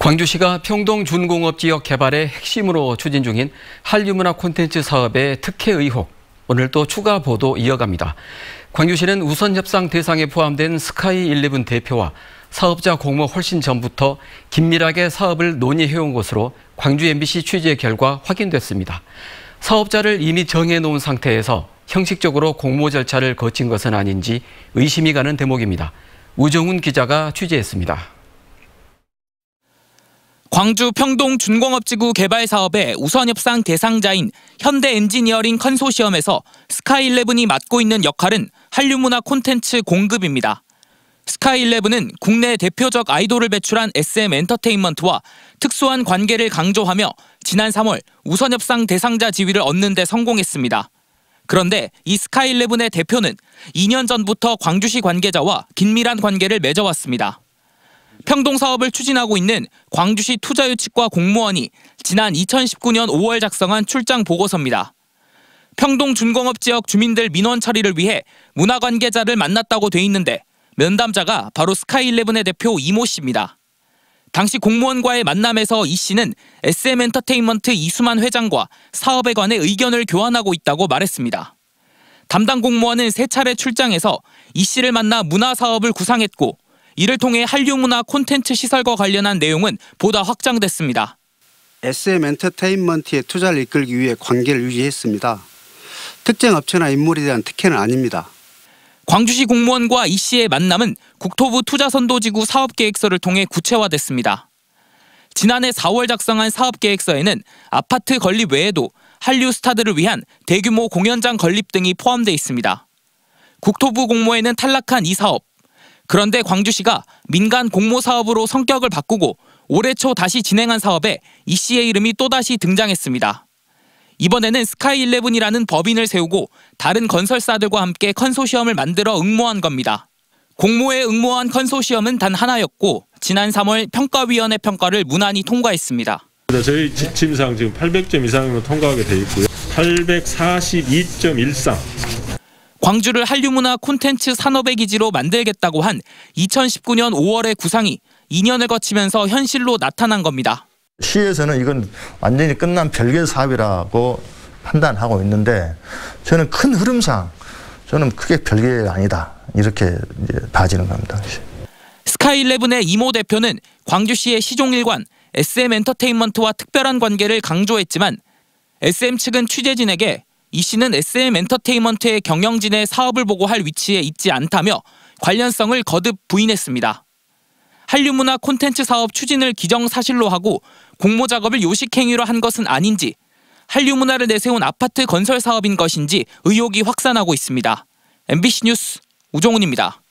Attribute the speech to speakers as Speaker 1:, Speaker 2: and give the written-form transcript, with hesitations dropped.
Speaker 1: 광주시가 평동준공업지역 개발의 핵심으로 추진 중인 한류문화 콘텐츠 사업의 특혜 의혹, 오늘 또 추가 보도 이어갑니다. 광주시는 우선협상 대상에 포함된 스카이11 대표와 사업자 공모 훨씬 전부터 긴밀하게 사업을 논의해온 것으로 광주 MBC 취재 결과 확인됐습니다. 사업자를 이미 정해놓은 상태에서 형식적으로 공모 절차를 거친 것은 아닌지 의심이 가는 대목입니다. 우정훈 기자가 취재했습니다.
Speaker 2: 광주 평동 준공업지구 개발 사업의 우선협상 대상자인 현대엔지니어링 컨소시엄에서 스카이11이 맡고 있는 역할은 한류문화 콘텐츠 공급입니다. 스카이11은 국내 대표적 아이돌을 배출한 SM엔터테인먼트와 특수한 관계를 강조하며 지난 3월 우선협상 대상자 지위를 얻는 데 성공했습니다. 그런데 이 스카이11의 대표는 2년 전부터 광주시 관계자와 긴밀한 관계를 맺어왔습니다. 평동 사업을 추진하고 있는 광주시 투자유치과 공무원이 지난 2019년 5월 작성한 출장 보고서입니다. 평동 준공업 지역 주민들 민원 처리를 위해 문화 관계자를 만났다고 돼 있는데 면담자가 바로 스카이11의 대표 이모 씨입니다. 당시 공무원과의 만남에서 이 씨는 SM엔터테인먼트 이수만 회장과 사업에 관해 의견을 교환하고 있다고 말했습니다. 담당 공무원은 3차례 출장해서 이 씨를 만나 문화 사업을 구상했고 이를 통해 한류문화 콘텐츠 시설과 관련한 내용은 보다 확장됐습니다.
Speaker 3: SM엔터테인먼트의 투자를 이끌기 위해 관계를 유지했습니다. 특정 업체나 인물에 대한 특혜는 아닙니다.
Speaker 2: 광주시 공무원과 이 씨의 만남은 국토부 투자선도지구 사업계획서를 통해 구체화됐습니다. 지난해 4월 작성한 사업계획서에는 아파트 건립 외에도 한류 스타들을 위한 대규모 공연장 건립 등이 포함되어 있습니다. 국토부 공모에는 탈락한 이 사업. 그런데 광주시가 민간 공모 사업으로 성격을 바꾸고 올해 초 다시 진행한 사업에 이 씨의 이름이 또다시 등장했습니다. 이번에는 스카이11이라는 법인을 세우고 다른 건설사들과 함께 컨소시엄을 만들어 응모한 겁니다. 공모에 응모한 컨소시엄은 단 하나였고 지난 3월 평가위원회 평가를 무난히 통과했습니다.
Speaker 4: 저희 지침상 지금 800점 이상으로 통과하게 돼 있고요. 842.13.
Speaker 2: 광주를 한류문화 콘텐츠 산업의 기지로 만들겠다고 한 2019년 5월의 구상이 2년을 거치면서 현실로 나타난 겁니다.
Speaker 5: 시에서는 이건 완전히 끝난 별개 사업이라고 판단하고 있는데 저는 큰 흐름상 저는 크게 별개가 아니다 이렇게 이제 봐지는 겁니다.
Speaker 2: 스카이11의 이모 대표는 광주시의 시종일관 SM엔터테인먼트와 특별한 관계를 강조했지만 SM 측은 취재진에게 이 씨는 SM엔터테인먼트의 경영진의 사업을 보고 할 위치에 있지 않다며 관련성을 거듭 부인했습니다. 한류문화 콘텐츠 사업 추진을 기정사실로 하고 공모 작업을 요식행위로 한 것은 아닌지, 한류문화를 내세운 아파트 건설 사업인 것인지 의혹이 확산하고 있습니다. MBC 뉴스 우정훈입니다.